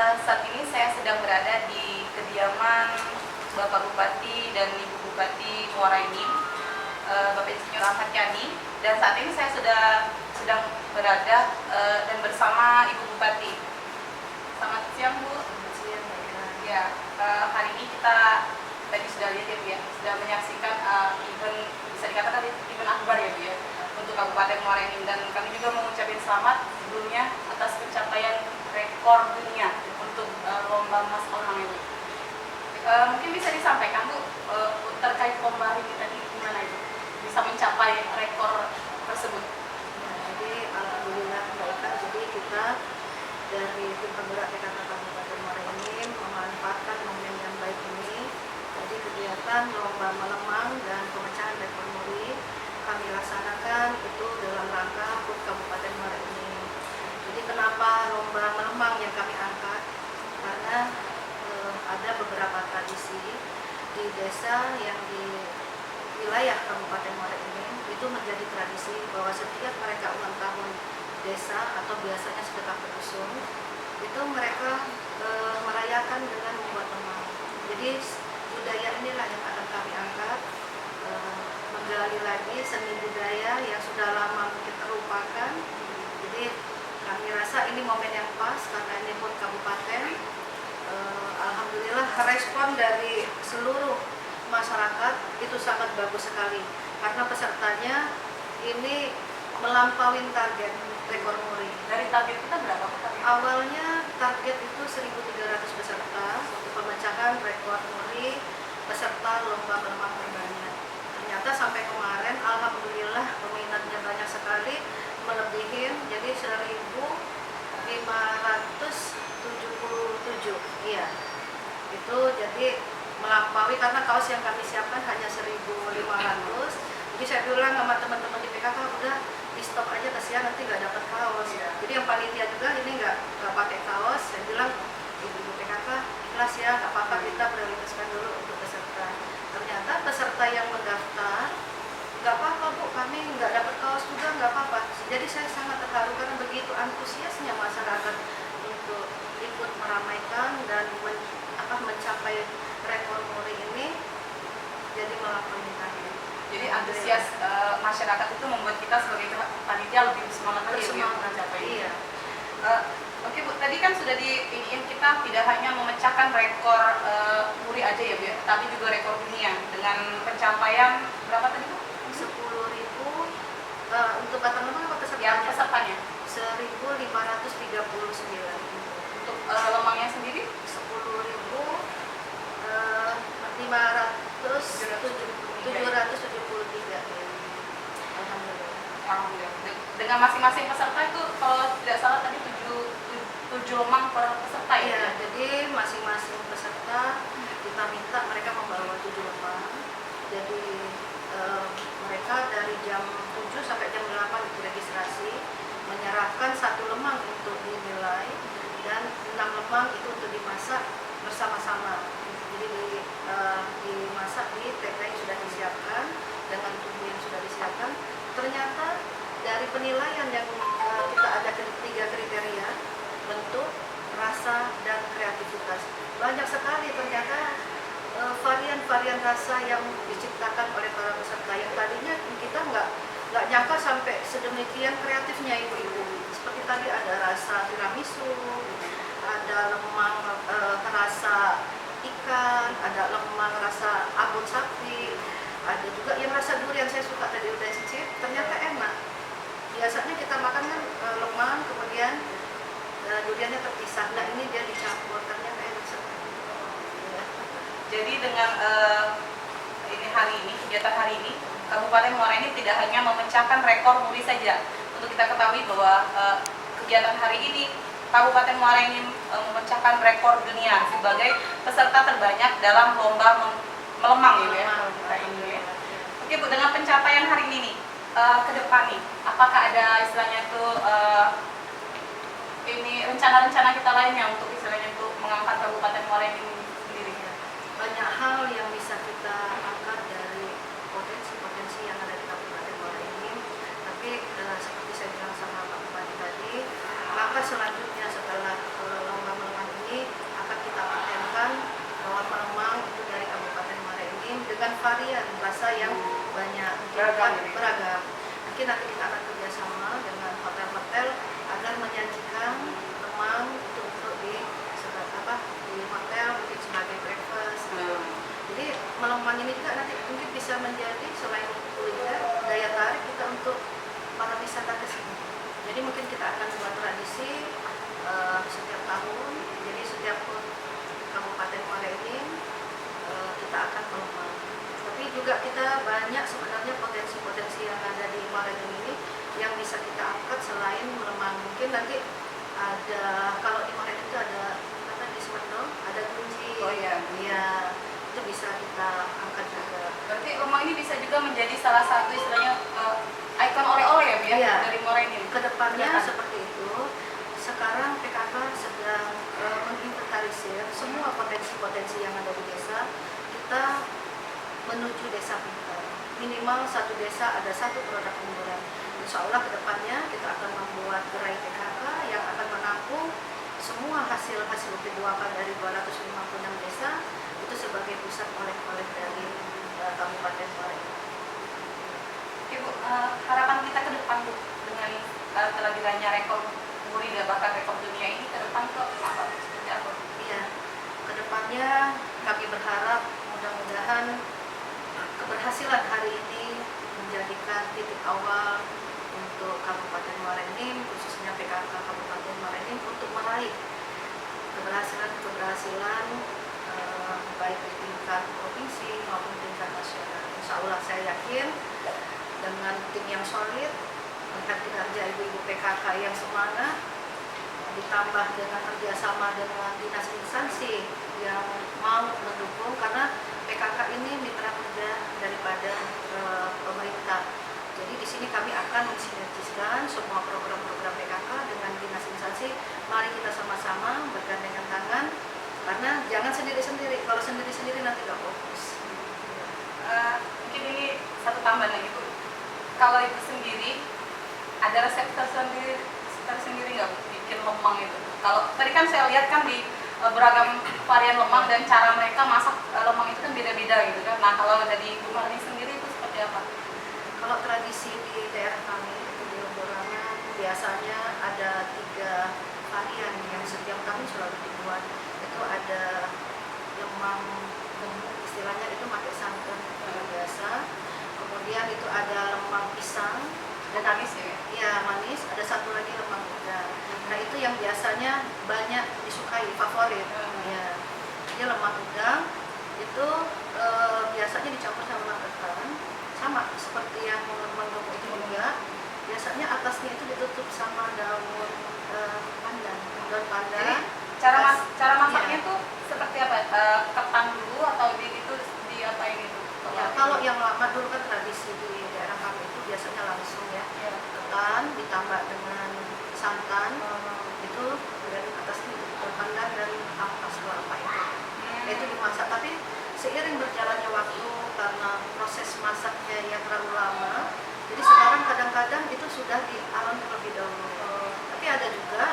Saat ini saya sedang berada di kediaman Bapak Bupati dan Ibu Bupati Muara Enim, Bapak Insinyur Ahmad Yani, dan saat ini saya sedang berada dan bersama Ibu Bupati. Selamat siang, Bu. Selamat siang, Mbak. Ya, hari ini kita tadi sudah lihat ya, Bu ya, sudah menyaksikan event, bisa dikatakan event akbar ya, Bu ya, untuk Kabupaten Muara Enim, dan kami juga mengucapkan selamat sebelumnya atas pencapaian rekor dunia untuk lomba Mas Lemang ini. Mungkin bisa disampaikan, Bu, terkait lomba ini tadi gimana itu bisa mencapai rekor tersebut? Nah, jadi alhamdulillah Mbak Eka, jadi kita dari tim penggerak PKK Kabupaten Muara Enim memanfaatkan momen yang baik ini. Jadi kegiatan lomba melemang dan pemecahan rekor muri kami laksanakan itu dalam rangka HUT Kabupaten Muara Enim. Jadi kenapa lomba melemang yang kami angkat? Karena ada beberapa tradisi di desa yang di wilayah Kabupaten Muara Enim itu menjadi tradisi bahwa setiap mereka ulang tahun desa atau biasanya sekitar dusun itu mereka merayakan dengan membuat lemang. Jadi budaya inilah yang akan kami angkat, menggali lagi seni budaya yang sudah lama mungkin terlupakan. Jadi kami rasa ini momen yang pas karena ini pun kabupaten. Alhamdulillah respon dari seluruh masyarakat itu sangat bagus sekali karena pesertanya ini melampaui target rekor muri. Dari target kita berapa, Bu? Awalnya target itu 1.300 peserta untuk pemecahan rekor muri peserta lomba melemang terbanyak. Ternyata sampai kemarin alhamdulillah peminatnya banyak sekali, melebihin jadi 1.577. Iya. Itu jadi melampaui karena kaos yang kami siapkan hanya 1.500. Jadi saya bilang sama teman-teman di PKK udah di stop aja, kasihan nanti nggak dapat kaos. Jadi yang panitia juga ini nggak pakai kaos. Saya bilang ibu PKK ikhlas ya, nggak apa-apa, kita prioritaskan dulu untuk peserta. Ternyata peserta yang mendaftar nggak apa-apa, Bu, kami nggak dapat kaos juga nggak apa-apa. Jadi saya sangat terharu karena begitu antusiasnya masyarakat untuk ikut meramaikan dan mencapai rekor muri ini, jadi melampaui target. Jadi antusias masyarakat itu membuat kita sebagai panitia lebih semangat lagi ya, Bu, mencapai. Iya. Oke, Bu, tadi kan sudah diiniin kita tidak hanya memecahkan rekor muri aja ya, Bu, ya, tapi juga rekor dunia dengan pencapaian berapa tadi, Bu? 10.000 untuk batang lemang apa pesertanya? Ya, pesertanya. 1.539. Untuk lemangnya sendiri 10.773. Alhamdulillah. Alhamdulillah. Dengan masing-masing peserta itu kalau tidak salah tadi 7 lemang per peserta ya? Iya, jadi masing-masing peserta kita minta mereka membawa 7 lemang. Jadi mereka dari jam 7 sampai jam 8 itu registrasi, menyerahkan 1 lemang untuk dinilai dan 6 lemang itu untuk dimasak bersama-sama. Jadi dimasak di TK yang sudah disiapkan dengan tungku yang sudah disiapkan. Ternyata dari penilaian yang kita ada 3 kriteria, bentuk, rasa, dan kreativitas. Banyak sekali ternyata varian-varian rasa yang diciptakan oleh para peserta yang tadinya kita nggak nyangka sampai sedemikian kreatifnya ibu-ibu. Seperti tadi ada rasa tiramisu, ada lemang rasa ikan, ada lemang rasa abon sapi, ada juga yang rasa durian. Saya suka tadi udah cicip, ternyata enak. Biasanya kita makan kan lemang kemudian duriannya terpisah, nah ini dia dicampur, ternyata enak sekali. Jadi dengan kegiatan hari ini, Kabupaten Muara Enim tidak hanya memecahkan rekor muri saja. Untuk kita ketahui bahwa kegiatan hari ini Kabupaten Muara Enim memecahkan rekor dunia sebagai peserta terbanyak dalam lomba melemang ya. Oke, Bu, dengan pencapaian hari ini nih, ke depan nih, apakah ada istilahnya itu ini rencana-rencana kita lainnya untuk istilahnya itu mengangkat Kabupaten Muara Enim sendiri? Banyak hal yang bisa kita angkat dari potensi-potensi yang ada di Kabupaten Muara Enim. Tapi seperti saya bilang sama Pak Bupati tadi, langkah selanjutnya setelah lomba melemang ini beragam ini. beragam. Mungkin nanti kita akan kerjasama dengan hotel-hotel agar menyajikan lemang itu untuk di hotel mungkin sebagai breakfast. Jadi lemang ini juga nanti mungkin bisa menjadi selain kuliner daya tarik kita untuk para wisata ke sini. Jadi mungkin kita akan buat tradisi setiap tahun. Jadi setiap Kabupaten Muara Enim kita akan melemang. Tapi juga kita banyak sebenarnya potensi-potensi yang ada di Muara Enim ini yang bisa kita angkat selain melemang. Mungkin nanti ada, kalau di Muara Enim itu ada apa di Semendong, ada kunci. Oh iya. Iya, itu bisa kita angkat juga. Berarti lemang ini bisa juga menjadi salah satu istilahnya ikon oleh-oleh ya Bu ya, Iya. dari Muara Enim. Kedepannya Kedepan. seperti itu. Sekarang PKK sedang menginventarisir semua potensi-potensi yang ada di desa. Kita menuju desa pintar. Minimal satu desa ada satu produk unggulan. Insya Allah kedepannya kita akan membuat gerai PKK yang akan menampung semua hasil-hasil kebuahan dari 256 desa itu sebagai pusat oleh-oleh dari Kabupaten Muara Enim. Oke Bu, harapan kita ke depan Bu dengan kelahirannya rekor muri dan bahkan rekor dunia ini ke depan ke apa? Seperti apa? Iya, kedepannya kami berharap mudah-mudahan keberhasilan hari ini menjadikan titik awal untuk Kabupaten Muara Enim, khususnya PKK Kabupaten Muara Enim untuk meraih keberhasilan baik di tingkat provinsi maupun tingkat nasional. Insya Allah saya yakin dengan tim yang solid, melihat kinerja ibu-ibu PKK yang semangat, ditambah dengan kerjasama dengan dinas instansi yang mau mendukung, karena PKK ini mitra kerja daripada pemerintah. Jadi di sini kami akan mensinergiskan semua program-program PKK dengan dinas instansi. Mari kita sama-sama bergandengan tangan, karena jangan sendiri-sendiri. Kalau sendiri-sendiri nanti nggak fokus. Mungkin ini satu tambahan lagi Bu. Kalau itu sendiri ada resep tersendiri nggak Bu bikin lemang itu? Kalau tadi kan saya lihat kan di beragam varian lemang dan cara mereka masak lemang itu kan beda-beda gitu kan. Nah kalau dari Bu Marni sendiri itu seperti apa? Kalau tradisi di daerah kami itu di Lemburangan biasanya ada 3 varian yang setiap tahun selalu dibuat. Itu ada lemang, istilahnya itu pakai santan biasa. Kemudian itu ada lemang pisang dan Manis ya? iya manis. Ada satu lagi lemang udang. Nah itu yang biasanya banyak disukai, favorit. Ya, jadi lemang udang itu biasanya dicampur sama ketan, sama seperti yang lemang gemuk itu juga. Biasanya atasnya itu ditutup sama daun pandan. Jadi cara masaknya Iya. tuh seperti apa? Ketan dulu atau itu diapain itu? Ya, kalau yang lama dulu kan tradisi di daerah kami itu biasanya langsung ya, ketan ditambah dengan santan itu, dan atasnya pandan dan ampas kelapa itu. Nah, itu dimasak, tapi seiring berjalannya waktu karena proses masaknya yang terlalu lama, jadi sekarang kadang-kadang itu sudah dialam terlebih dahulu. Tapi ada juga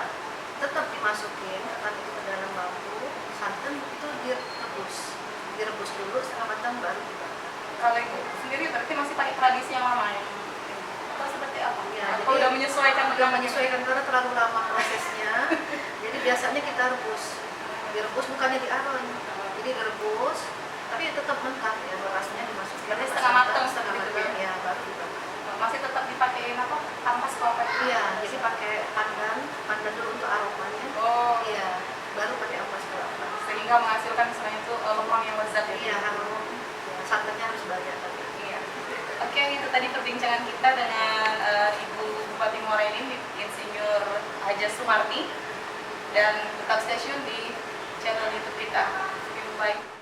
tetap dimasukin ketan itu ke dalam bambu, santan itu direbus dulu setengah matang baru dibakar. Kalau Ibu sendiri berarti masih pakai tradisi yang lama ya? Atau seperti apa? Ya, Atau jadi udah menyesuaikan udah menyesuaikan karena terlalu lama prosesnya. Jadi biasanya kita direbus bukannya diaron, jadi direbus, tapi tetap mentah ya, berasnya dimasukin. Berarti sama setengah santan, matang setengah gitu matang ya? ya baru dibakar. Masih tetap dipakein apa? Ampas kelapa itu? Iya, jadi pakai pandan dulu untuk aromanya. Oh, Iya, baru pakai ampas kelapa. sehingga menghasilkan istilahnya itu lemang yang lezat ya? Iya, harum. Ya, santannya harus banyak tapi. Iya. Oke, itu tadi perbincangan kita dengan Ibu Bupati Muara Enim, Insinyur Haja Sumarni, dan tetap stay tune di channel YouTube kita. Baik.